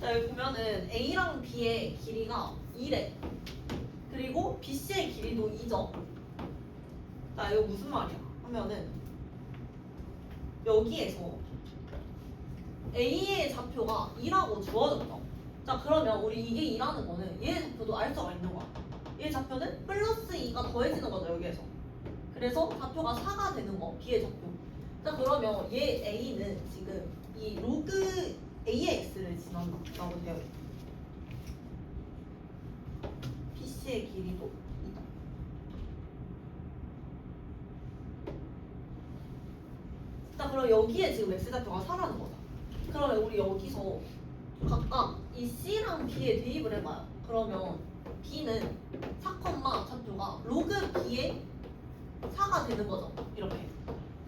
자, 여기 보면은 A랑 B의 길이가 2래. 그리고 BC의 길이도 2죠. 자, 이거 무슨 말이야? 하면은 여기에서 A의 좌표가 2라고 주어졌죠. 자, 그러면 우리 이게 2라는 거는 얘의 좌표도 알 수가 있는 거야. 얘의 좌표는 플러스 2가 더해지는 거죠, 여기에서. 그래서 좌표가 4가 되는 거, B의 좌표. 자, 그러면 얘 A는 지금 이 로그 A의 X를 지난다라고 되어 있다. BC의 길이도 이다. 자, 그럼 여기에 지금 X좌표가 4라는 거다. 그러면 우리 여기서 각각 이 C랑 B에 대입을 해봐요. 그러면 B는 4, 좌표가 로그 B의 4가 되는 거죠. 이렇게.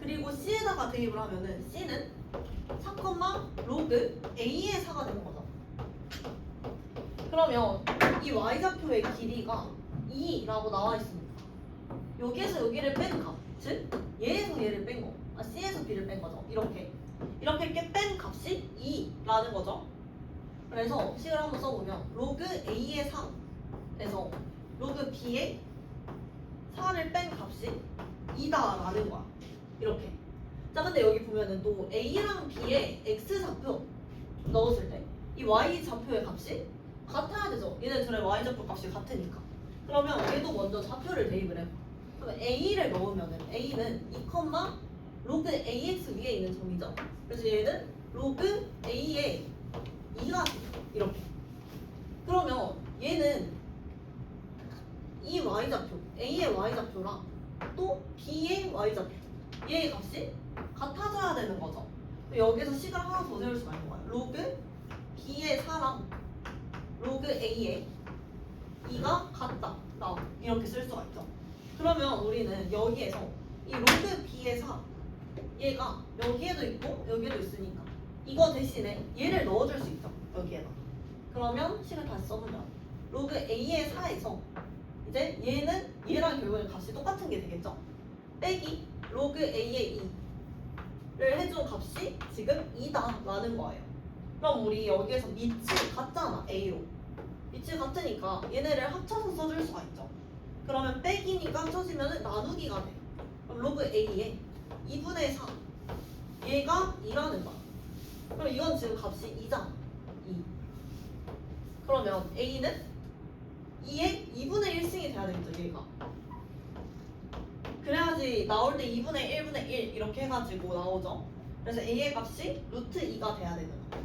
그리고 C에다가 대입을 하면은 C는 4, 로그 A의 4가 되는 거죠. 그러면 이 Y좌표의 길이가 2라고 나와 있으니까 여기에서 여기를 뺀 값, 즉 얘에서 얘를 뺀 거, C에서 B를 뺀 거죠. 이렇게 뺀 값이 2라는 거죠. 그래서 식을 한번 써보면 로그 A의 4에서 로그 B의 4를 뺀 값이 2다라는 거야. 이렇게. 자, 근데 여기 보면은 또 A랑 B의 X좌표 넣었을 때 이 Y좌표의 값이 같아야 되죠. 얘네 둘의 Y좌표 값이 같으니까. 그러면 얘도 먼저 좌표를 대입을 해봐. 그러면 A를 넣으면은 A는 2, 로그 AX 위에 있는 점이죠. 그래서 얘는 로그 A의 2가 돼. 이렇게. 그러면 얘는 이 Y좌표, A의 Y좌표랑 또 B의 Y좌표, 얘의 값이 같아져야 되는 거죠. 여기서 식을 하나 더 세울 수가 있는 거야. 로그 B의 4랑 로그 A의 2가 같다. 이렇게 쓸 수가 있죠. 그러면 우리는 여기에서 이 로그 B의 4, 얘가 여기에도 있고 여기에도 있으니까 이거 대신에 얘를 넣어줄 수 있죠. 여기에다. 그러면 식을 다시 써보면 로그 A의 4에서 이제 얘는 얘랑 결국엔 값이 똑같은 게 되겠죠. 빼기 로그 A의 2를 해준 값이 지금 2다 라는 거예요. 그럼 우리 여기에서 밑이 같잖아. A로 밑이 같으니까 얘네를 합쳐서 써줄 수가 있죠. 그러면 빼기니까 합쳐지면 나누기가 돼. 그럼 로그 A의 2분의 4 얘가 2라는 거야. 그럼 이건 지금 값이 2잖아. 2. 그러면 A는 2의 2분의 1승이 돼야 되겠죠, 얘가. 그래야지 나올 때 2분의 1분의 1 이렇게 해가지고 나오죠. 그래서 A의 값이 루트 2가 돼야 되는 거예요.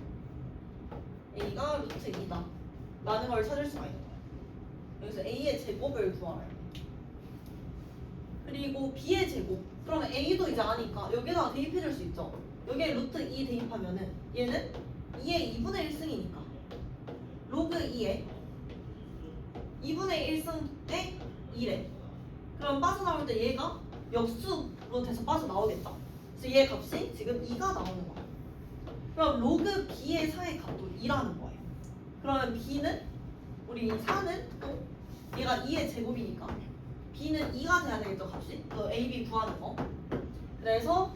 A가 루트 2다 라는 걸 찾을 수가 있는 거예요. 여기서 A의 제곱을 구하라. 그리고 B의 제곱. 그러면 A도 이제 아니까 여기다가 대입해줄 수 있죠. 여기에 루트 2 대입하면은 얘는 2의 2분의 1승이니까 로그 2의 2분의 1승에 2래. 그럼 빠져나올 때 얘가 역수로 돼서 빠져나오겠죠. 그래서 얘 값이 지금 2가 나오는 거예요. 그럼 로그 B의 4의 값도 2라는 거예요. 그러면 B는 우리 4는 또 얘가 2의 제곱이니까 B는 2가 돼야 되겠죠, 값이. 또 A, B 구하는 거. 그래서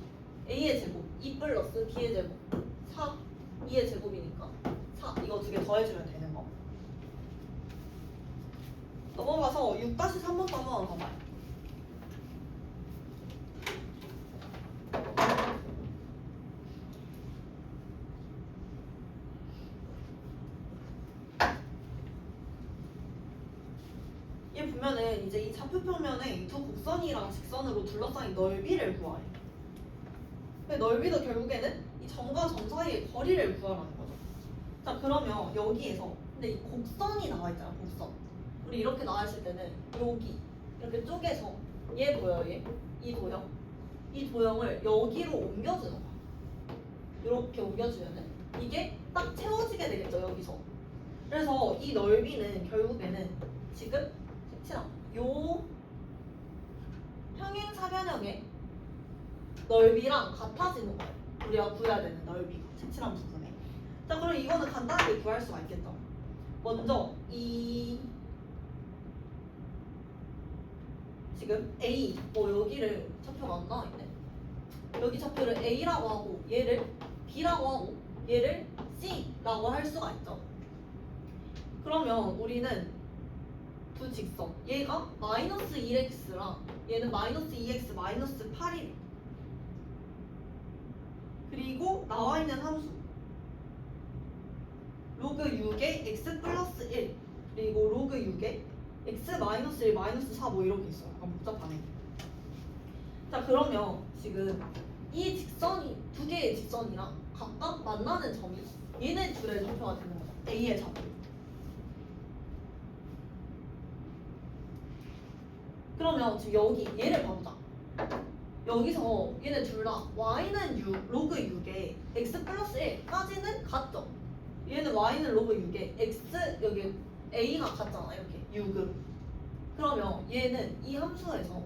A의 제곱 2 플러스 B의 제곱 4, 2의 제곱이니까 4 이거 두 개 더해주면 되는 거. 넘어가서 6-3번도 한번 가봐요. 얘 보면은 이제 이 좌표 평면에 두 곡선이랑 직선으로 둘러싸인 넓이를 구하래. 근데 넓이도 결국에는 이 점과 점 사이의 거리를 구하라는 거죠. 자, 그러면 여기에서 근데 이 곡선이 나와 있잖아, 곡선. 우리 이렇게 나와 있을 때는 여기 이렇게 쪼개서 얘 보여, 얘? 이 도형. 이 도형을 여기로 옮겨주는 거야. 이렇게 옮겨주면은 이게 딱 채워지게 되겠죠, 여기서. 그래서 이 넓이는 결국에는 지금 요 평행사변형의 넓이랑 같아지는 거예요. 우리가 구해야 되는 넓이가 색칠한 부분에. 자, 그럼 이거는 간단하게 구할 수가 있겠죠. 먼저 이 지금 A 여기를 좌표가 안 나와 있네. 여기 좌표를 A라고 하고 얘를 B라고 하고 얘를 C라고 할 수가 있죠. 그러면 우리는 두 직선 얘가 마이너스 1x랑 얘는 마이너스 2x 마이너스 8이 그리고 나와 있는 함수 로그 6의 x 플러스 1 그리고 로그 6의 x 마이너스 1 마이너스 4 뭐 이렇게 있어요. 약간 복잡하네. 자 그러면 지금 이 직선이 두 개의 직선이랑 각각 만나는 점이 얘네 둘의 좌표가 되는 거죠. A의 좌표. 그러면 지금 여기 얘를 봐보자. 여기서 얘네 둘 다 y는 6, 로그 6에 x 플러스 1까지는 같죠? 얘는 y는 로그 6에 x 여기 a가 같잖아 이렇게 6은. 그러면 얘는 이 함수에서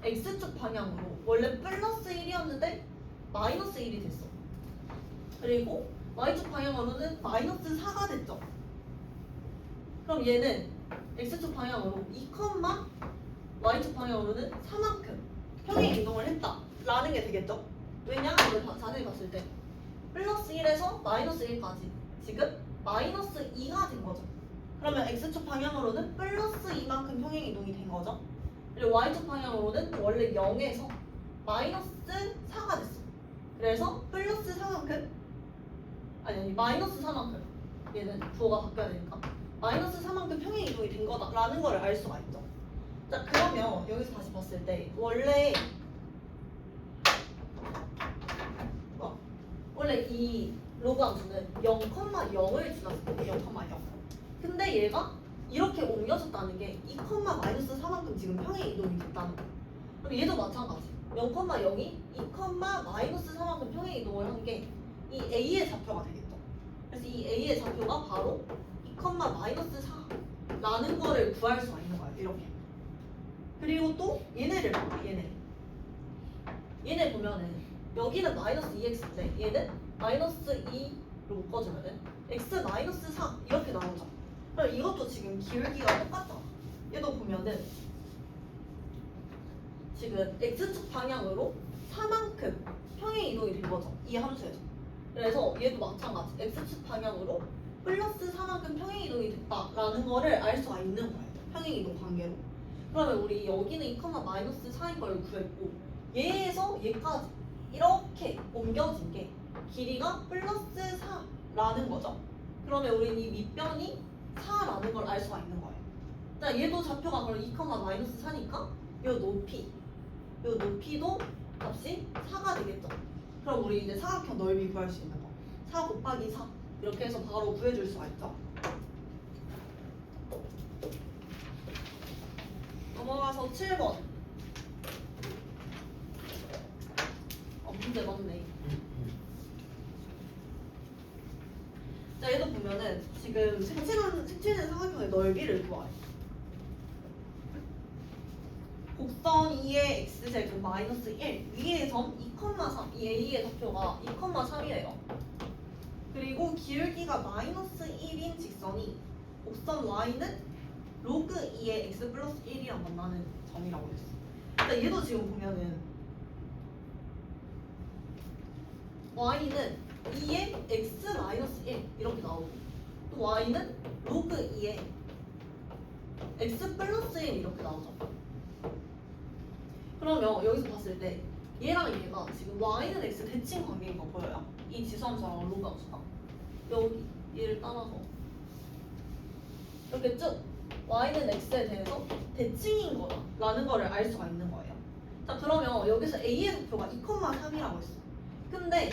x축 방향으로 원래 플러스 1이었는데 마이너스 1이 됐어. 그리고 y축 방향으로는 마이너스 4가 됐죠. 그럼 얘는 x축 방향으로 2, y축 방향으로는 4만큼 평행 이동을 했다 라는 게 되겠죠. 왜냐? 이걸 자세히 봤을 때 플러스 1에서 마이너스 1까지 지금 마이너스 2가 된 거죠. 그러면 x축 방향으로는 플러스 2만큼 평행 이동이 된 거죠. 그리고 y축 방향으로는 원래 0에서 마이너스 4가 됐어. 그래서 플러스 4만큼 아니 마이너스 4만큼 얘는 부호가 바뀌어야 되니까 마이너스 4만큼 평행 이동이 된 거다라는 걸 알 수가 있죠. 자 그러면 여기서 다시 봤을 때 원래 이 로그 함수는 0,0을 지났을 때 0,0 근데 얘가 이렇게 옮겨졌다는 게 2, 마이너스 4만큼 지금 평행 이동이 됐다는 거. 그럼 얘도 마찬가지 0,0이 2, 마이너스 4만큼 평행 이동을 한 게 이 A의 좌표가 되겠죠. 그래서 이 A의 좌표가 바로 2, 마이너스 4라는 거를 구할 수가 있는 거예요. 이렇게. 그리고 또 얘네를 봐. 얘네 보면은 여기는 마이너스 2x인데 얘는 마이너스 2로 묶어주면은 x 마이너스 4 이렇게 나오죠. 그럼 이것도 지금 기울기가 똑같죠. 얘도 보면은 지금 x축 방향으로 4만큼 평행 이동이 된 거죠. 이 함수에서. 그래서 얘도 마찬가지. x축 방향으로 플러스 4만큼 평행 이동이 됐다라는 거를 알 수가 있는 거예요. 평행 이동 관계로. 그러면 우리 여기는 2, 마이너스 4인 걸 구했고 얘에서 얘까지 이렇게 옮겨진 게 길이가 플러스 4라는 거죠. 그러면 우리는 이 밑변이 4라는 걸 알 수가 있는 거예요. 자, 얘도 좌표가 그럼 2, 마이너스 4니까 요 높이도 값이 4가 되겠죠. 그럼 우리 이제 사각형 넓이 구할 수 있는 거 4 곱하기 4 이렇게 해서 바로 구해줄 수가 있죠. 넘어가서 7번. 문제 맞네. 자, 얘도 보면은 지금 색칠된 사각형의 넓이를 구하래. 곡선 2의 x제곱 마이너스 1 위의 점 2,3 이 A의 좌표가 2,3이에요. 그리고 길기가 마이너스 1인 직선이 곡선 y는 로그 2의 x 플러스 1이랑 만나는 점이라고 했어. 근데 얘도 지금 보면은 y는 2의 x 마이너스 1 이렇게 나오고 또 y는 로그 2의 x 플러스 1 이렇게 나오죠. 그러면 여기서 봤을 때 얘랑 얘가 지금 y는 x 대칭 관계인 거 보여요? 이 지수함수랑 로그 함수가 여기 얘를 따라서 이렇게 쭉 y는 x에 대해서 대칭인 거다라는 거를 알 수가 있는 거예요. 자 그러면 여기서 a의 좌표가 2,3이라고 했어. 근데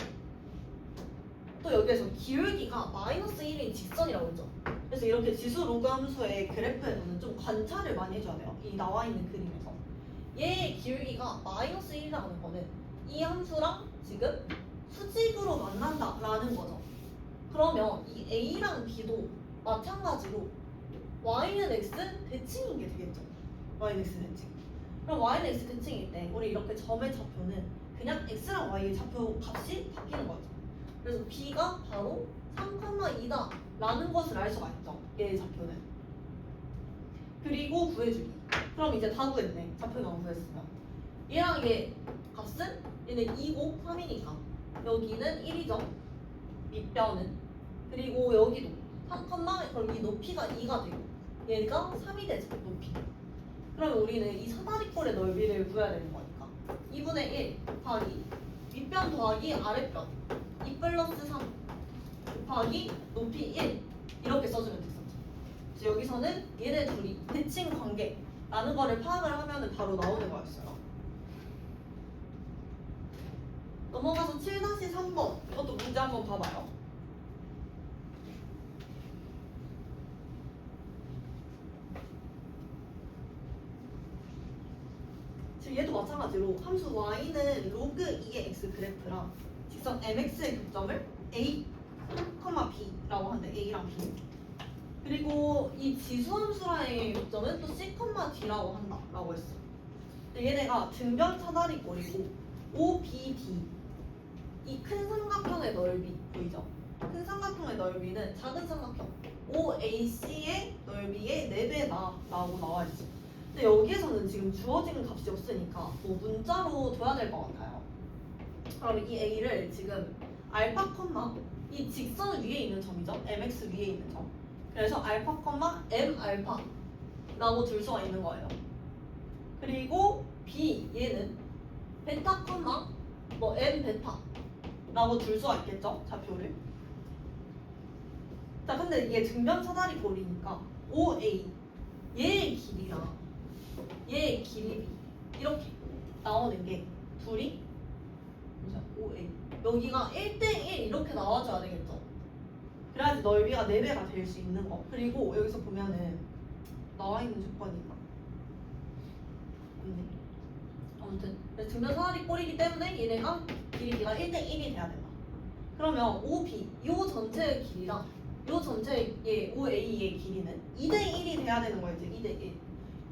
또 여기에서 기울기가 마이너스 1인 직선이라고 했죠. 그래서 이렇게 지수 로그 함수의 그래프에서는 좀 관찰을 많이 해줘야 돼요. 이 나와 있는 그림에서 얘의 기울기가 마이너스 1이라는 거는 이 함수랑 지금 수직으로 만난다라는 거죠. 그러면 이 a랑 b도 마찬가지로 y는 x 대칭인 게 되겠죠. y는 x 대칭. 그럼 y는 x 대칭일 때 우리 이렇게 점의 좌표는 그냥 x랑 y의 좌표 값이 바뀌는 거죠. 그래서 b가 바로 3,2다 라는 것을 알 수가 있죠. 얘의 좌표는. 그리고 구해주기. 그럼 이제 다 구했네. 좌표만 구했으면. 얘랑 얘 값은 얘는 2고 3이니까 여기는 1이죠. 밑변은. 그리고 여기도 3, 그럼 이 높이가 2가 되고 얘가 3이 되죠 높이. 그러면 우리는 이 사다리꼴의 넓이를 구해야 되는 거니까 2분의 1 곱하기 윗변 더하기 아랫변 2 플러스 3 곱하기 높이 1 이렇게 써주면 됐었죠. 그래서 여기서는 얘네 둘이 대칭 관계라는 거를 파악을 하면 바로 나오는 거였어요. 넘어가서 7-3번 이것도 문제 한번 봐봐요. 지금 얘도 마찬가지로 함수 y는 로그 2의 x 그래프랑 직선 mx의 교점을 a, b라고 하는데 a랑 b 그리고 이 지수함수라의 교점은 또 c, d라고 한다라고 했어. 근데 얘네가 등변 사다리꼴이고 OBD 이 큰 삼각형의 넓이 보이죠? 큰 삼각형의 넓이는 작은 삼각형 OAC의 넓이의 4배다라고 나와있지. 근데 여기에서는 지금 주어진 값이 없으니까 뭐 문자로 둬야 될 것 같아요. 그럼 이 A를 지금 알파 콤마 이 직선 위에 있는 점이죠. MX 위에 있는 점. 그래서 알파 콤마 M 알파라고 둘 수가 있는 거예요. 그리고 B 얘는 베타 콤마 뭐 M 베타라고 둘 수가 있겠죠. 좌표를. 자 근데 이게 등변 사다리꼴이니까 OA 얘의 길이랑 얘의 길이 이렇게 나오는 게 둘이 OA 여기가 1대1 이렇게 나와줘야 되겠죠. 그래야지 넓이가 4배가 될 수 있는 거. 그리고 여기서 보면은 나와있는 조건인가? 없네. 아무튼 등변 사다리꼴이기 때문에 얘네가 길이가 1대1이 돼야 된다. 그러면 OB 요 전체의 길이랑 요 전체의 OA의 길이는 2대1이 돼야 되는 거예요. 이제 2대1.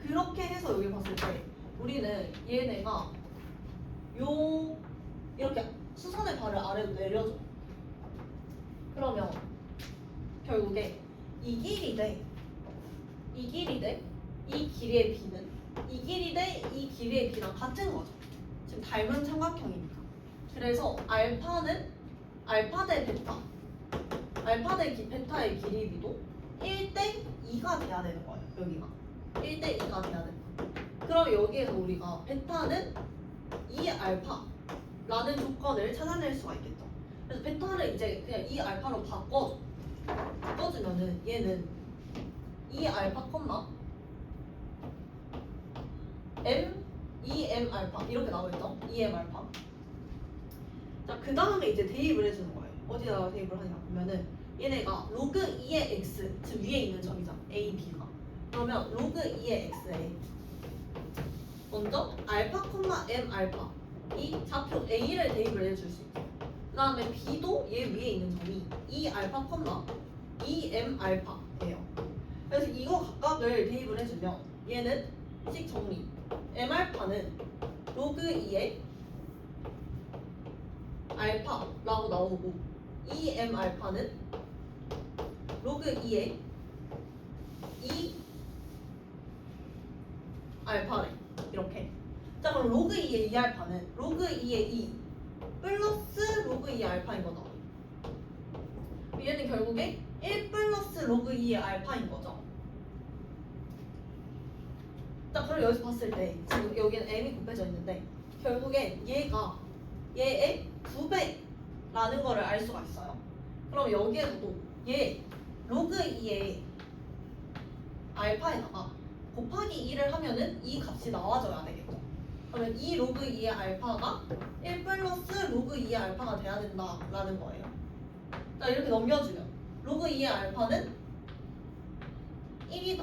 그렇게 해서 여기 봤을 때 우리는 얘네가 요 이렇게 수선의 발을 아래로 내려줘. 그러면 결국에 이 길이 대 이 길이 대 이 길이의 b는 이 길이 대 이 길이의 b랑 같은 거죠. 지금 닮은 삼각형이니까. 그래서 알파는 알파 대 베타 알파 대 베타의 길이 b도 1대 2가 돼야 되는 거예요. 여기가 1대 2가 돼야 된다. 그럼 여기에서 우리가 베타는 2알파라는 조건을 찾아낼 수가 있겠죠. 그래서 베타를 이제 그냥 2알파로 바꿔주면은 얘는 2알파 콤마 m 2m 알파 이렇게 나오겠죠. 2m 알파. 자, 그 다음에 이제 대입을 해주는 거예요. 어디다가 대입을 하냐 보면은 얘네가 로그 2의 x 지금 위에 있는 점이죠. a, b가. 그러면 로그 2의 x에 먼저 알파, m 알파 이 좌표 a를 대입을 해줄 수 있고 그 다음에 b도 얘 위에 있는 점이 2 알파, 2m 알파예요. 그래서 이거 각각을 대입을 해주면 얘는 식 정리 m 알파는 로그 2의 알파라고 나오고 2m 알파는 로그 2의 2 알파래. 이렇게. 자 그럼 로그 2의 2 알파는 로그 2의 2 플러스 로그 2 알파인 거죠. 얘는 결국에 1 플러스 로그 2의 알파인 거죠. 자 그럼 여기서 봤을 때 지금 여기는 m이 곱해져 있는데 결국엔 얘가 얘의 2배라는 거를 알 수가 있어요. 그럼 여기에서도 얘 로그 2의 알파에다가 곱하기 2를 하면은 이 값이 나와줘야 되겠죠. 그러면 이 로그 2의 알파가 1 플러스 로그 2의 알파가 돼야 된다라는 거예요. 자 이렇게 넘겨주면 로그 2의 알파는 1이다.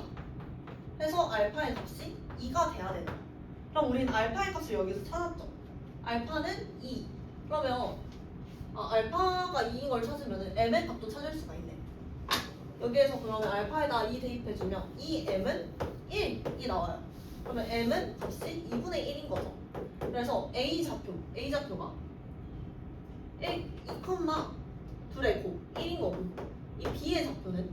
해서 알파의 값이 2가 돼야 된다. 그럼 우리는 알파의 값을 여기서 찾았죠. 알파는 2. 그러면 알파가 2인 걸 찾으면 m의 값도 찾을 수가 있네. 여기에서 그러면 알파에다 2 대입해주면 이 m은 1이 나와요. 그러면 m은 값이 2분의 1인 거죠. 그래서 A좌표가 1, 2,2의 곱 1인 거고 이 B의 좌표는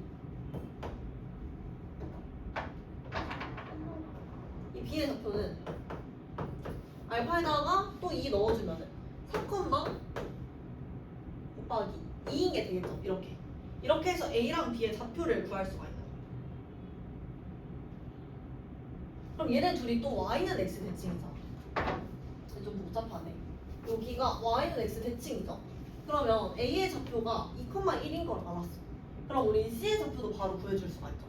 알파에다가 또 2 넣어주면 3, 곱하기 2인 게 되겠죠. 이렇게 A랑 B의 좌표를 구할 수가 있는 거야. 그럼 얘네 둘이 또 Y는 X 대칭이잖아. 좀 복잡하네. 여기가 Y는 X 대칭이죠. 그러면 A의 좌표가 2,1인 걸 알았어. 그럼 우리 C의 좌표도 바로 구해줄 수가 있죠.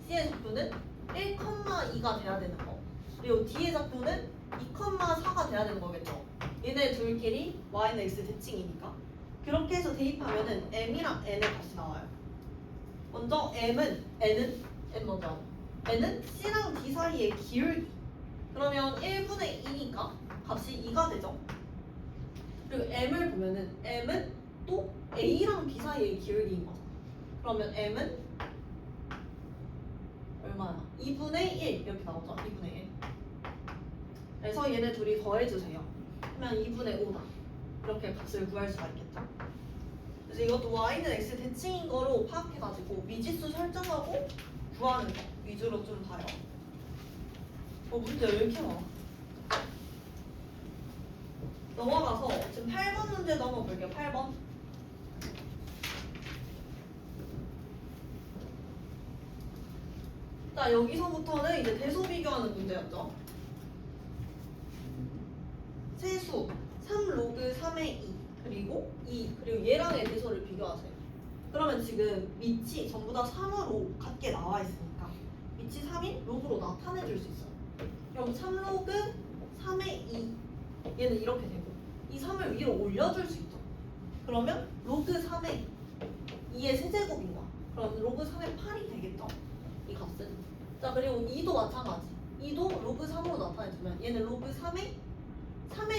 C의 좌표는 1,2가 돼야 되는 거. 그리고 D의 좌표는 2,4가 돼야 되는 거겠죠. 얘네 둘끼리 Y는 X 대칭이니까. 그렇게 해서 대입하면은 M이랑 N의 값이 나와요. 먼저 N 먼저. N은 C랑 D 사이의 기울기. 그러면 1분의 2니까 값이 2가 되죠. 그리고 M을 보면은 M은 또 A랑 B 사이의 기울기인 거죠. 그러면 M은 얼마야? 2분의 1 이렇게 나오죠. 2분의 1. 그래서 얘네 둘이 더해주세요. 그러면 2분의 5다. 이렇게 값을 구할 수가 있겠죠. 그래서 이것도 Y는 X 대칭인 거로 파악해가지고 미지수 설정하고 구하는 거 위주로 좀 봐요. 문제 왜 이렇게 많아? 넘어가서 지금 8번 문제 넘어볼게요. 8번. 자, 여기서부터는 이제 대소 비교하는 문제였죠. 세수 3 로그 3의 2 그리고 2 그리고 얘랑의 대소를 비교하세요. 그러면 지금 밑이 전부 다 3으로 같게 나와 있으니까 밑이 3인 로그로 나타내 줄 수 있어요. 그럼 3 로그 3의 2 얘는 이렇게 되고 이 3을 위로 올려줄 수 있죠. 그러면 로그 3의 2의 세제곱인 거야. 그럼 로그 3의 8이 되겠죠. 이 값은. 자, 그리고 2도 마찬가지. 2도 로그 3으로 나타내주면 얘는 로그 3의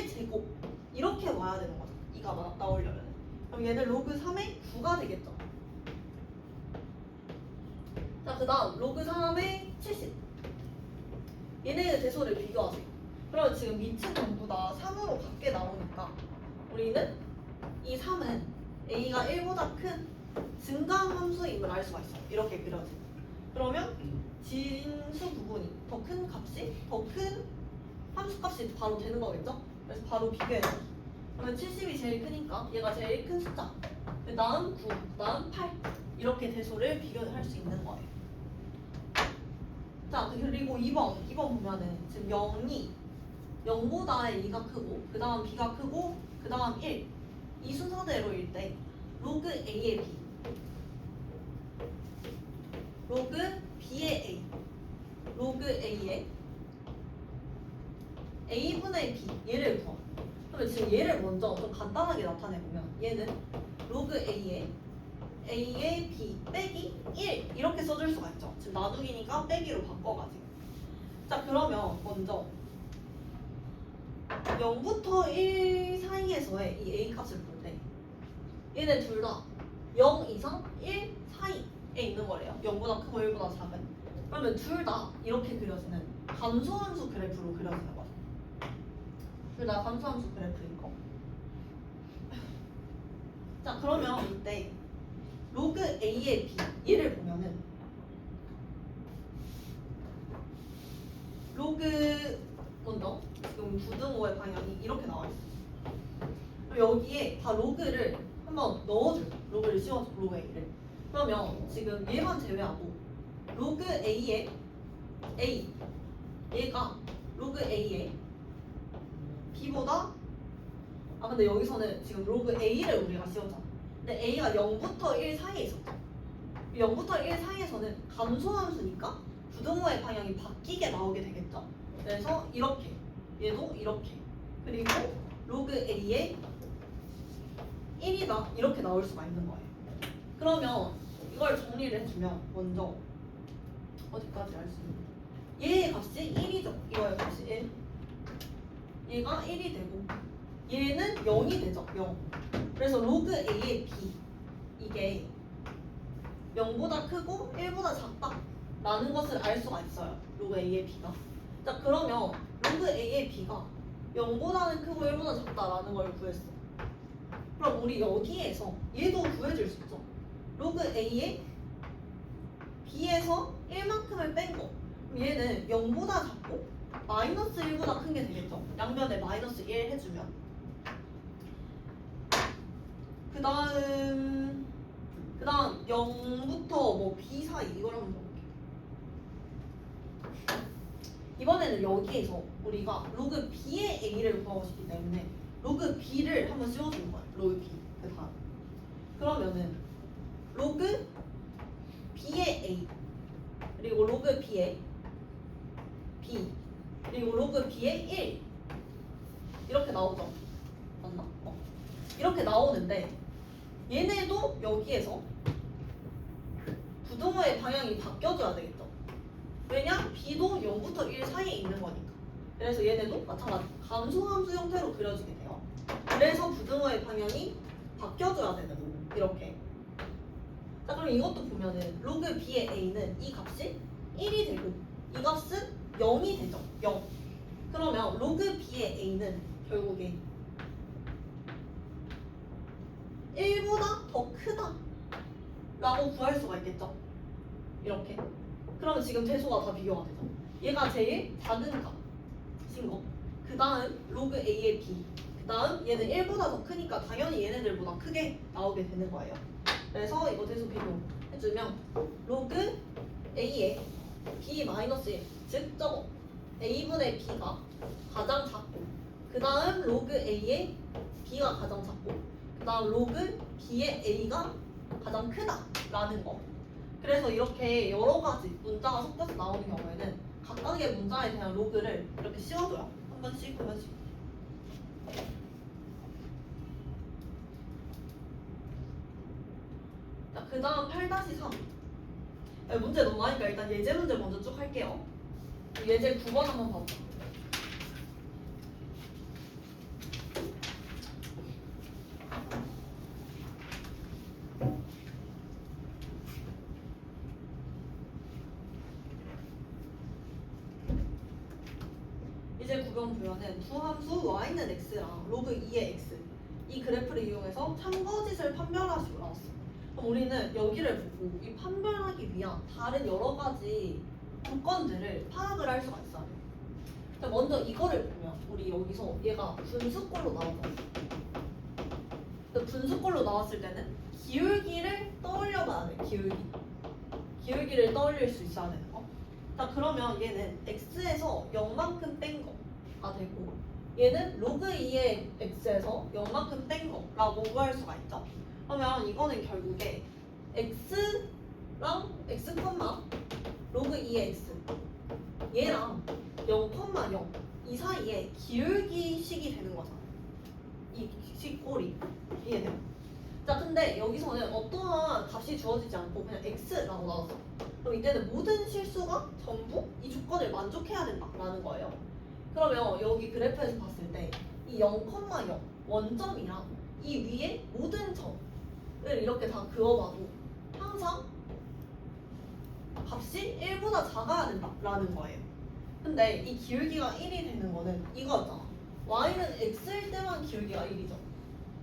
제곱 이렇게 와야 되는 거죠. 2가 나오려면. 그럼 얘는 로그 3의 9가 되겠죠. 자, 그 다음 로그 3의 70 얘네의 대소를 비교하세요. 그러면 지금 밑은 전부 다 3으로 같게 나오니까 우리는 이 3은 A가 1보다 큰 증가함수임을 알 수가 있어요. 이렇게 그려져. 그러면 진수 부분이 더 큰 값이 더 큰 함수값이 바로 되는 거겠죠? 그래서 바로 비교해서 그러면 70이 제일 크니까 얘가 제일 큰 숫자 그 다음 9, 그 다음 8 이렇게 대소를 비교할 수 있는 거예요. 자, 그리고 2번 보면은 지금 0보다 2가 크고 그 다음 B가 크고 그 다음 1 이 순서대로일 때 로그 A의 B 로그 B의 A 로그 A의 A분의 B 얘를 구하. 그러면 지금 얘를 먼저 좀 간단하게 나타내보면 얘는 로그 A의 B 빼기 1 이렇게 써줄 수가 있죠. 지금 나누기니까 빼기로 바꿔가지고. 자, 그러면 먼저 0부터 1 사이에서의 이 A 값을 볼 때 얘네 둘 다 0 이상 1 사이에 있는 거래요. 0보다 크고 1보다 작은. 그러면 둘 다 이렇게 그려지는 감소함수 그래프로 그려지는 거죠. 둘 다 감소함수 그래프인 거. 자, 그러면 이때 로그 A의 B 얘를 보면은 로그 먼저 지금 부등호의 방향이 이렇게 나와 있어요. 그럼 여기에 다 로그를 한번 넣어줘요. 로그를 씌워줘. 로그 A를. 그러면 지금 얘만 제외하고 로그 A의 A 얘가 로그 A의 B보다 근데 여기서는 지금 로그 A를 우리가 씌웠잖아. 근데 A가 0부터 1 사이에 있었죠. 0부터 1 사이에서는 감소함수니까 부등호의 방향이 바뀌게 나오게 되겠죠. 그래서 이렇게 얘도 이렇게 그리고 로그 A의 1이다 이렇게 나올 수가 있는 거예요. 그러면 이걸 정리를 해주면 먼저 어디까지 알 수 있는 얘의 값이 1이죠. 이거의 값이 1 얘가 1이 되고 얘는 0이 되죠. 0 그래서 로그 A의 B 이게 0보다 크고 1보다 작다 라는 것을 알 수가 있어요. 로그 A의 B가. 자, 그러면 로그 A의 B가 0보다는 크고 1보다 작다라는 걸 구했어. 그럼 우리 여기에서 얘도 구해줄 수 있죠. 로그 A의 B에서 1만큼을 뺀 거. 그럼 얘는 0보다 작고 마이너스 1보다 큰 게 되겠죠. 양변에 마이너스 1 해주면. 그 다음 그 다음 0부터 뭐 b 사이 이걸 한번 볼게요. 이번에는 여기에서 우리가 로그 b의 a를 구하고 싶기 때문에 로그 b를 한번 씌워주는 거예요. 로그 b 그 다음 그러면은 로그 b의 a 그리고 로그 b의 b 그리고 로그 b의 1 이렇게 나오죠. 맞나? 이렇게 나오는데 얘네도 여기에서 부등호의 방향이 바뀌어줘야 되겠죠. 왜냐? b도 0부터 1 사이에 있는 거니까. 그래서 얘네도 마찬가지 감소함수 형태로 그려지게 돼요. 그래서 부등호의 방향이 바뀌어줘야 되는 거. 이렇게. 자 그럼 이것도 보면은 로그 b의 a는 이 값이 1이 되고 이 값은 0이 되죠. 0. 그러면 로그 b의 a는 결국에 1보다 더 크다 라고 구할 수가 있겠죠. 이렇게. 그러면 지금 대소가 다 비교가 되죠. 얘가 제일 작은 값인 거. 그 다음 로그 a의 b. 그 다음 얘는 1보다 더 크니까 당연히 얘네들보다 크게 나오게 되는 거예요. 그래서 이거 대소 비교해주면 로그 a의 b-1 즉 저거 a분의 b가 가장 작고 그 다음 로그 a의 b가 가장 작고 그 다음 로그 b의 a가 가장 크다라는 거. 그래서 이렇게 여러 가지 문자가 섞여서 나오는 경우에는 각각의 문자에 대한 로그를 이렇게 씌워줘요. 한 번씩 한 번씩. 자, 그 다음 8-3. 문제 너무 많으니까 일단 예제 문제 먼저 쭉 할게요. 예제 9번 한번 봐봐. 이제 9번 보면은 두 함수 y는 x랑 로그 2의 x 이 그래프를 이용해서 참거짓을 판별하시고 나왔어. 그럼 우리는 여기를 보고 이 판별하기 위한 다른 여러 가지 조건들을 파악을 할 수가 있어요. 자, 먼저 이거를 보면 우리 여기서 얘가 분수꼴로 나오잖아. 분수꼴로 나왔을 때는 기울기를 떠올려 봐야 돼. 기울기를 떠올릴 수 있어야 되는 거. 자 그러면 얘는 x에서 0만큼 뺀 거가 되고 얘는 로그 2의 x에서 0만큼 뺀 거라고 구할 수가 있죠. 그러면 이거는 결국에 x랑 x, 로그 2의 x 얘랑 0,0 이 사이에 기울기식이 되는 거잖아. 이 식꼴이 이해돼요? 자 근데 여기서는 어떠한 값이 주어지지 않고 그냥 x라고 나왔어. 그럼 이때는 모든 실수가 전부 이 조건을 만족해야 된다라는 거예요. 그러면 여기 그래프에서 봤을 때 이 0,0 원점이랑 이 위에 모든 점을 이렇게 다 그어봐도 항상 값이 1보다 작아야 된다라는 거예요. 근데 이 기울기가 1이 되는 거는 이거였잖아. y는 x일 때만 기울기가 1이죠.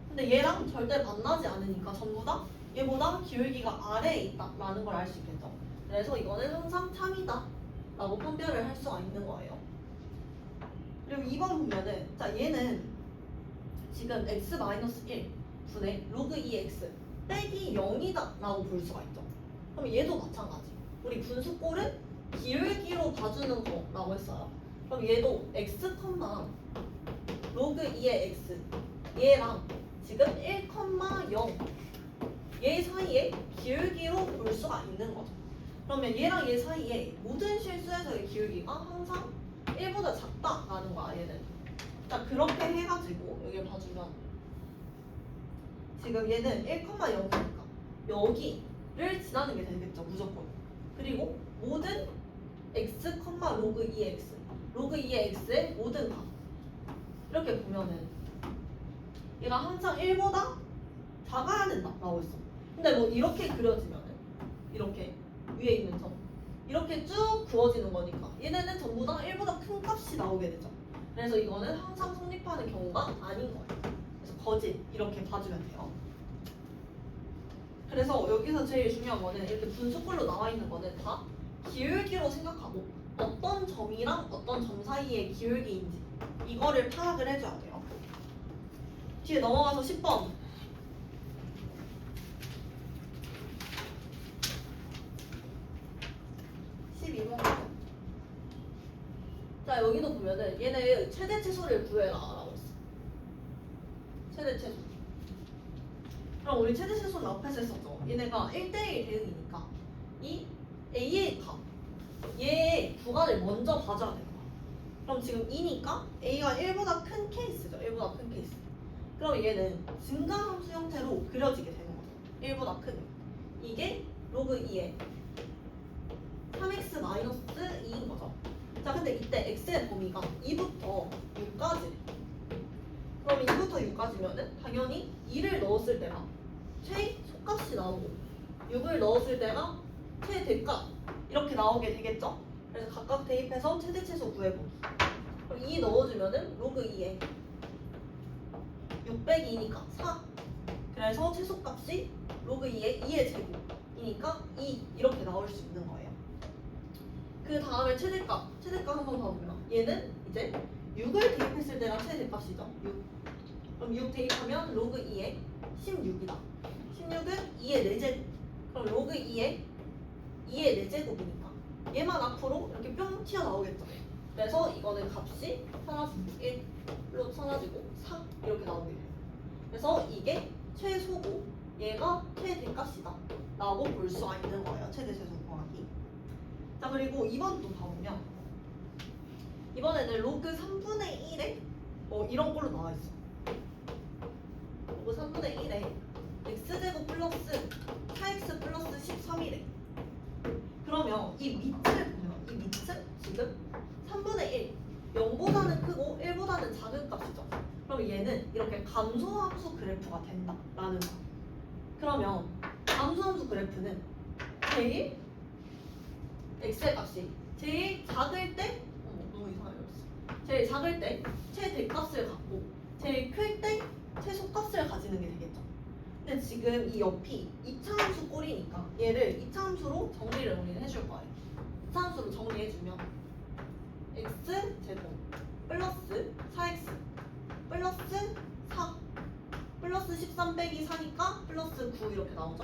근데 얘랑 절대 만나지 않으니까 전부 다 얘보다 기울기가 아래에 있다라는 걸 알 수 있겠죠. 그래서 이거는 항상 참이다 라고 판별을 할 수가 있는 거예요. 그리고 2번 보면은 자 얘는 지금 x-1 분의 로그 2x 빼기 0이다 라고 볼 수가 있죠. 그럼 얘도 마찬가지. 우리 분수꼴은 기울기로 봐주는 거라고 했어요. 그럼 얘도 x, 로그 2의 x 얘랑 지금 1,0 얘 사이에 기울기로 볼 수가 있는 거죠. 그러면 얘랑 얘 사이에 모든 실수에서의 기울기가 항상 1보다 작다라는 거야 얘는. 자 그렇게 해가지고 여기 봐주면 지금 얘는 1,0이니까 여기를 지나는 게 되겠죠 무조건. 그리고 모든 x, 로그 2x 로그 2의 x의 모든 값 이렇게 보면은 얘가 항상 1보다 작아야 된다라고 했어. 근데 뭐 이렇게 그려지면은 이렇게 위에 있는 점 이렇게 쭉 그어지는 거니까 얘네는 전부 다 1보다 큰 값이 나오게 되죠. 그래서 이거는 항상 성립하는 경우가 아닌 거예요. 그래서 거짓 이렇게 봐주면 돼요. 그래서 여기서 제일 중요한 거는 이렇게 분수꼴로 나와 있는 거는 다 기울기로 생각하고 어떤 점이랑 어떤 점 사이의 기울기인지 이거를 파악을 해줘야 돼요. 뒤에 넘어가서 10번 자 여기도 보면은 얘네 최대 최소를 구해라 라고 했어. 최대 최소. 그럼 우리 최대 최소는 앞에서 했었죠. 얘네가 1대1 대응이니까 이 A의 값 얘의 구간을 먼저 봐줘야 될 거야. 그럼 지금 2니까 A가 1보다 큰 케이스죠. 1보다 큰 케이스. 그럼 얘는 증가함수 형태로 그려지게 되는 거죠. 1보다 큰. 이게 로그 2의 3x-2인 거죠. 자, 근데 이때 x의 범위가 2부터 6까지. 그럼 2부터 6까지면은 당연히 2를 넣었을 때가 최소값이 나오고 6을 넣었을 때가 최대값 이렇게 나오게 되겠죠. 그래서 각각 대입해서 최대 최소 구해보기. 그럼 2 넣어주면은 로그 2에 602니까 4. 그래서 최소값이 로그 2의 2의 제곱이니까 2 이렇게 나올 수 있는 거예요. 그 다음에 최대값 한번 봐보면 얘는 이제 6을 대입했을 때가 최대값이죠. 6. 그럼 6 대입하면 로그 2의 16이다. 16은 2의 4제곱. 그럼 로그 2의 2의 4제곱이니까 얘만 앞으로 이렇게 뿅 튀어나오겠죠. 그래서 이거는 값이 사라지고 1로 사라지고 4 이렇게 나오게 돼요. 그래서 이게 최소고 얘가 최대값이다 라고 볼 수가 있는 거예요. 최대 최소 구하기. 자 그리고 2번 또 봐보면 이번에는 로그 3분의 1에 이런 걸로 나와있어. 로그 3분의 1에 x제곱 플러스 4x 플러스 13이래. 그러면 이 밑을 보면 이 밑은 지금 3분의 1 0보다는 크고 1보다는 작은 값이죠. 그럼 얘는 이렇게 감소함수 그래프가 된다라는 거. 그러면 감소함수 그래프는 제일 x의 값이 제일 작을 때 너무 이상하게 그랬어. 제일 작을 때 최대값을 갖고 제일 클 때 최소값을 가지는 게 되겠죠. 근데 지금 이 옆이 2차 함수 꼴이니까 얘를 2차 함수로 정리를 우리는 해줄 거예요. 2차 함수로 정리해주면 x제곱 플러스 4x 플러스 4 플러스 13 빼기 4니까 플러스 9 이렇게 나오죠.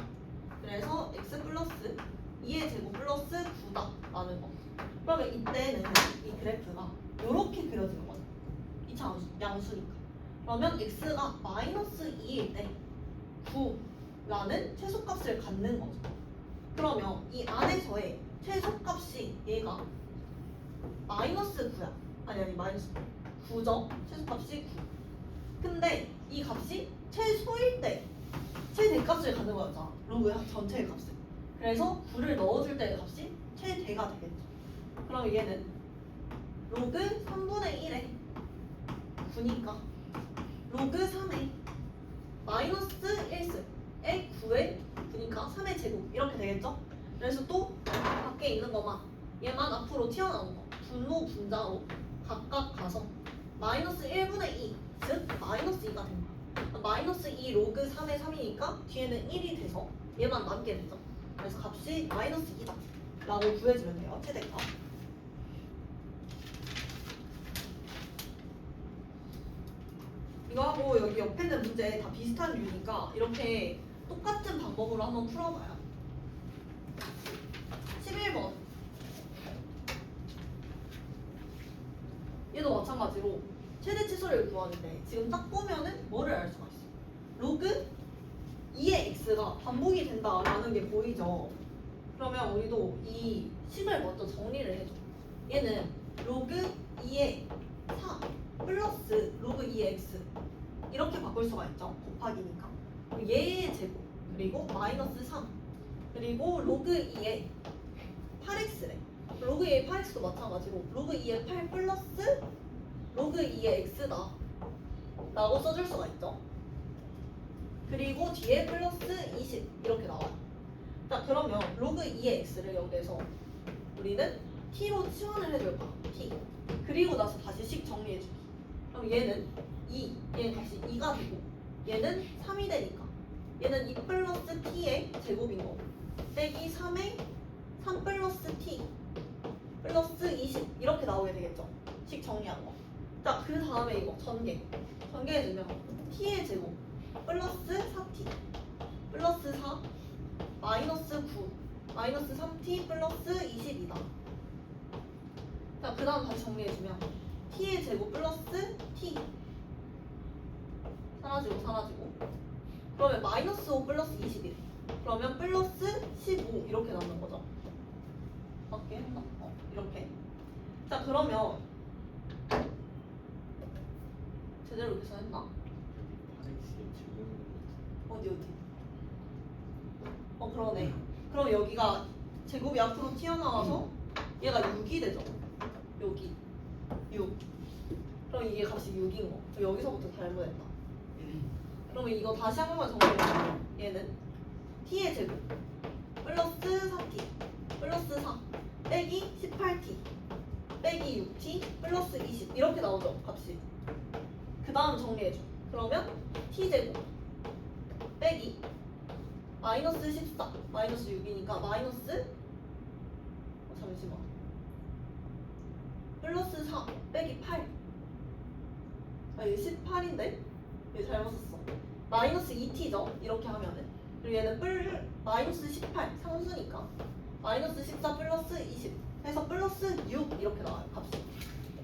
그래서 x 플러스 2의 제곱 플러스 9다 라는 거. 그러면 이때는 이 그래프가 이렇게 그려지는 거죠. 2차 양수니까. 그러면 x가 마이너스 2일 때 9라는 최소값을 갖는 거죠. 그러면 이 안에서의 최소값이 얘가 마이너스 9야. 아니 마이너스 9죠. 최소값이 9. 근데 이 값이 최소일 때 최대값을 갖는 거였잖아. 로그 전체의 값을. 그래서 9를 넣어줄 때의 값이 최대가 되겠죠. 그럼 얘는 로그 3분의 1에 9니까 로그 3에 마이너스 1승에 9에 9니까 3의 제곱 이렇게 되겠죠? 그래서 또 밖에 있는 것만 얘만 앞으로 튀어나온 거 분모 분자로 각각 가서 마이너스 1분의 2 즉 마이너스 2가 된다. 마이너스 2 로그 3의 3이니까 뒤에는 1이 돼서 얘만 남게 되죠. 그래서 값이 마이너스 2다 라고 구해주면 돼요. 최대값. 이거 하고 여기 옆에 있는 문제 다 비슷한 류니까 이렇게 똑같은 방법으로 한번 풀어봐요. 11번 얘도 마찬가지로 최대 치수를 구하는데 지금 딱 보면은 뭐를 알 수가 있어. 로그 2의 x가 반복이 된다라는 게 보이죠. 그러면 우리도 이 식을 먼저 정리를 해줘. 얘는 로그 2의 4 플러스 로그 2의 x 이렇게 바꿀 수가 있죠. 곱하기니까. 얘의 제곱 그리고 마이너스 3 그리고 로그 2의 8x래. 로그 2의 8x도 마찬가지로 로그 2의 8 플러스 로그 2의 x다 라고 써줄 수가 있죠. 그리고 뒤에 플러스 20 이렇게 나와요. 자 그러면 로그 2의 x를 여기에서 우리는 t로 치환을 해줄 거야. t. 그리고 나서 다시 식 정리해주기. 그럼 얘는 2, 얘는 다시 2가 되고 얘는 3이 되니까 얘는 2 플러스 t의 제곱인 거고 빼기 3의 3 플러스 t 플러스 20 이렇게 나오게 되겠죠. 식 정리한 거. 자 그 다음에 이거 전개해주면 t의 제곱 플러스 4t 플러스 4 마이너스 9 마이너스 3t 플러스 20이다. 자, 그 다음 다시 정리해주면 t의 제곱 플러스 t 사라지고 그러면 마이너스 5 플러스 21 그러면 플러스 15 이렇게 남는 거죠. 맞게 했나? 이렇게. 자, 그러면 제대로 계산했나? 어디? 그러네. 그럼 여기가 제곱이 앞으로 튀어나와서 얘가 6이 되죠. 여기 6. 그럼 이게 값이 6인 거. 여기서부터 잘못했다. 그러면 이거 다시 한 번만 정리해보면 얘는 t의 제곱 플러스 4t 플러스 4 빼기 18t 빼기 6t 플러스 20 이렇게 나오죠 값이. 그 다음 정리해줘. 그러면 t제곱 빼기 마이너스 14 마이너스 6이니까 마이너스 잠시만 플러스 4 빼기 8 이게 18인데? 얘 잘못 썼어. 마이너스 2t죠 이렇게 하면은. 그리고 얘는 마이너스 18 상수니까 마이너스 14 플러스 20 해서 플러스 6 이렇게 나와요 값이.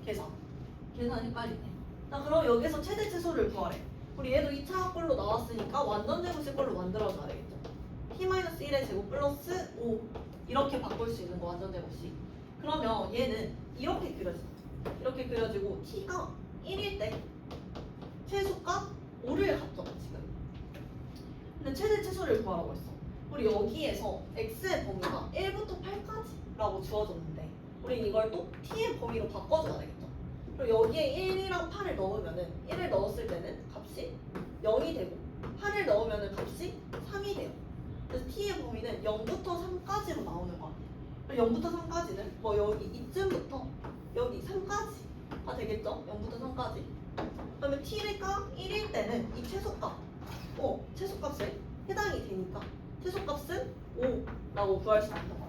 계산 헷갈리네. 자, 그럼 여기서 최대 최소를 구하래. 우리 얘도 2차 꼴로 나왔으니까 완전 제곱식 꼴로 만들어줘야 되겠죠. t-1의 제곱 플러스 5 이렇게 바꿀 수 있는 거 완전 제곱식. 그러면 얘는 이렇게 그려져. 이렇게 그려지고 t가 1일 때 최소값 5를 갖죠 지금. 근데 최대 최소를 구하라고 했어. 우리 여기에서 x의 범위가 1부터 8까지라고 주어졌는데 우리 이걸 또 t의 범위로 바꿔줘야 되겠죠. 그리고 여기에 1이랑 8을 넣으면은 1을 넣었을 때는 값이 0이 되고 8을 넣으면은 값이 3이 돼요. 그래서 t의 범위는 0부터 3까지로 나오는 거야. 0부터 3까지는 뭐 여기 이쯤부터 여기 3까지가 되겠죠? 0부터 3까지. 그러면 t가 1일 때는 이 최소값에 해당이 되니까 최소값은 5라고 구할 수 있는 거예요.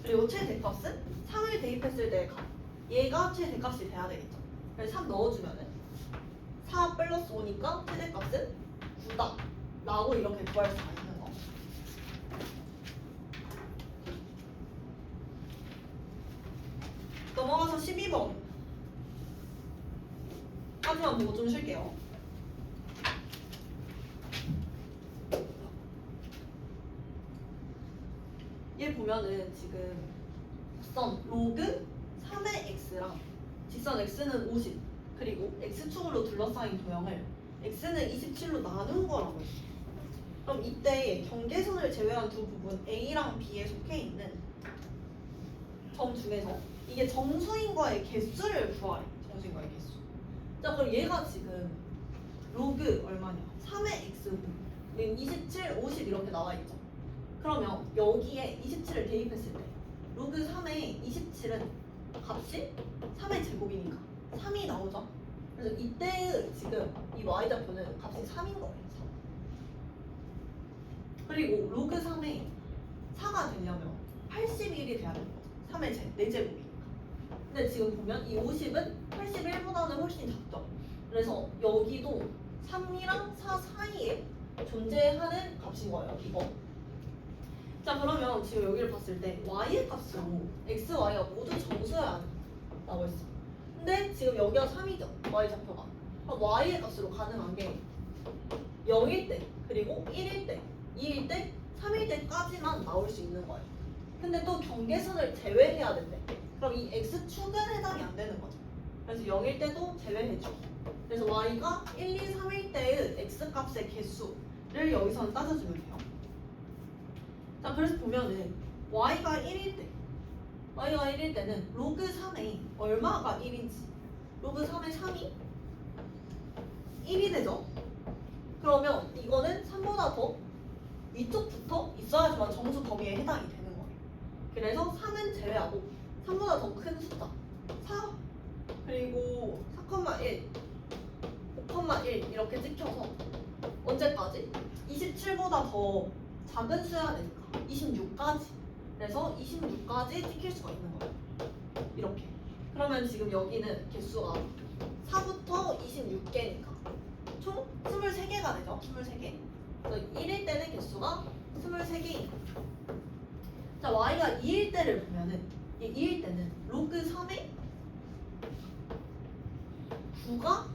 그리고 최대값은 3을 대입했을 때의 값. 얘가 최대값이 돼야 되겠죠. 그래서 3 넣어주면은 4 플러스 5니까 최대값은 9다 라고 이렇게 구할 수가 있는 거. 넘어가서 12번 까지만 보고 좀 쉴게요. 얘 보면은 지금 선 로그 3의 x랑 직선 x는 50 그리고 x축으로 둘러싸인 도형을 x는 27로 나눈 거라고 했어. 그럼 이때 경계선을 제외한 두 부분 a랑 b에 속해 있는 점 중에서 이게 정수인과의 개수를 구하래. 정수인과의 개수. 자, 그럼 얘가 지금 로그 얼마냐? 3의 x고 27, 50 이렇게 나와 있죠. 그러면 여기에 27을 대입했을 때 로그 3의 27은 값이 3의 제곱이니까 3이 나오죠. 그래서 이때의 지금 이 y좌표는 값이 3인 거예요. 3. 그리고 로그 3의 4가 되려면 81이 돼야 되는 거죠. 3의 4제곱이니까. 근데 지금 보면 이 50은 81보다는 훨씬 작죠. 그래서 여기도 3이랑 4 사이에 존재하는 값인 거예요. 이거. 자, 그러면 지금 여기를 봤을 때 y의 값으로 x, y가 모두 정수여야 한다고 했어. 근데 지금 여기가 3이죠. y좌표가. 그럼 y의 값으로 가능한 게 0일 때, 그리고 1일 때, 2일 때, 3일 때까지만 나올 수 있는 거예요. 근데 또 경계선을 제외해야 된대. 그럼 이 x축은 해당이 안 되는 거죠. 그래서 0일 때도 제외해줘. 그래서 y가 1, 2, 3일 때의 x값의 개수를 여기서는 따져주면 돼요. 자, 그래서 보면은 y가 1일 때는 로그 3의 얼마가 1인지 로그 3의 3이 1이 되죠. 그러면 이거는 3보다 더 위쪽부터 있어야지만 정수 범위에 해당이 되는 거예요. 그래서 3은 제외하고 3보다 더 큰 숫자 4 그리고 4,1 5,1 이렇게 찍혀서 언제까지? 27보다 더 작은 수여야 되니까 26까지. 그래서 26까지 찍힐 수가 있는 거예요. 이렇게. 그러면 지금 여기는 개수가 4부터 26개니까 총 23개가 되죠. 23개. 그래서 1일 때는 개수가 23개인 거죠. 자, y가 2일 때를 보면은 이 2일 때는 로그 3의 9가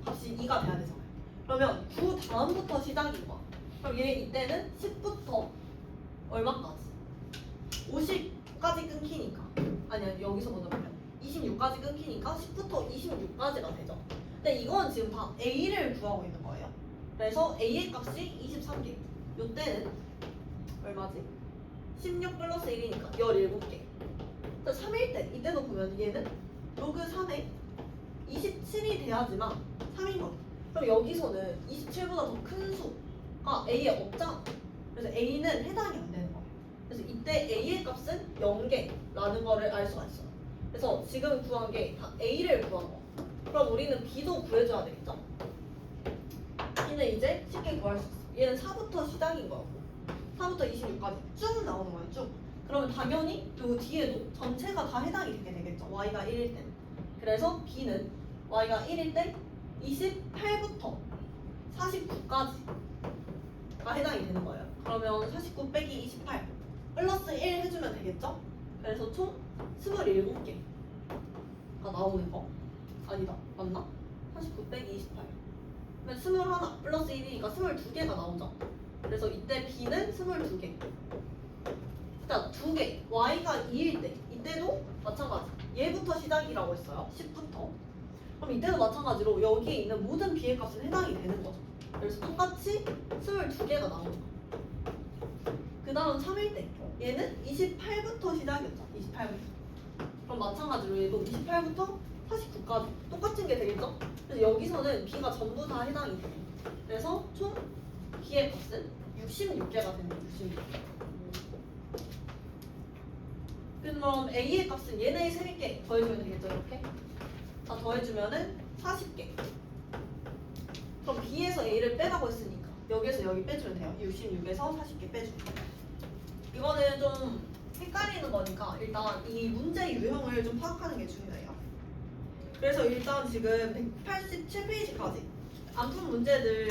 값이 2가 돼야 되잖아요. 그러면 9 다음부터 시작인 거야. 그럼 얘 이때는 10부터 얼마까지? 50까지 끊기니까. 아니야, 여기서 먼저 보면 26까지 끊기니까 10부터 26까지가 되죠. 근데 이건 지금 다 A를 구하고 있는 거예요. 그래서 A의 값이 23개. 요때는 얼마지? 16 플러스 1이니까 17개. 3일 때 이때도 보면 얘는 로그 3에 27이 돼야지만 3인 거죠. 그럼 여기서는 27보다 더 큰 수가 A에 없잖아. 그래서 A는 해당이 안 되는 거예요. 그래서 이때 A의 값은 0개라는 거를 알 수가 있어요. 그래서 지금 구한 게 다 A를 구한 거. 그럼 우리는 B도 구해줘야 되겠죠? B는 이제 쉽게 구할 수 있어. 얘는 4부터 시작인 거고 4부터 26까지 쭉 나오는 거예요. 쭉. 그러면 당연히 요 뒤에도 전체가 다 해당이 되게 되겠죠. Y가 1일 때는. 그래서 B는 Y가 1일 때 28부터 49까지가 해당이 되는 거예요. 그러면 49 빼기 28 플러스 1 해주면 되겠죠? 그래서 총 27개가 나오는 거. 아니다. 맞나? 49 빼기 28 그러면 21 플러스 1이니까 22개가 나오죠. 그래서 이때 B는 22개. 자, 2개. Y가 2일 때 이때도 마찬가지. 얘부터 시작이라고 했어요. 10부터. 그럼 이때도 마찬가지로 여기에 있는 모든 B의 값은 해당이 되는 거죠. 그래서 똑같이 22개가 나오는 거예요. 그 다음 3일 때 얘는 28부터 시작이었죠. 28부터. 그럼 마찬가지로 얘도 28부터 49까지 똑같은 게 되겠죠? 그래서 여기서는 B가 전부 다 해당이 돼요. 그래서 총 B의 값은 66개가 됩니다. 66개. 그럼 A의 값은 얘네 3개 더해주면 되겠죠? 이렇게. 자, 더해주면은 40개. 그럼 B에서 A를 빼라고 했으니까 여기에서 여기 빼주면 돼요. 66에서 40개 빼주면 돼요. 이거는 좀 헷갈리는 거니까 일단 이 문제 유형을 좀 파악하는 게 중요해요. 그래서 일단 지금 187페이지까지 안 푼 문제들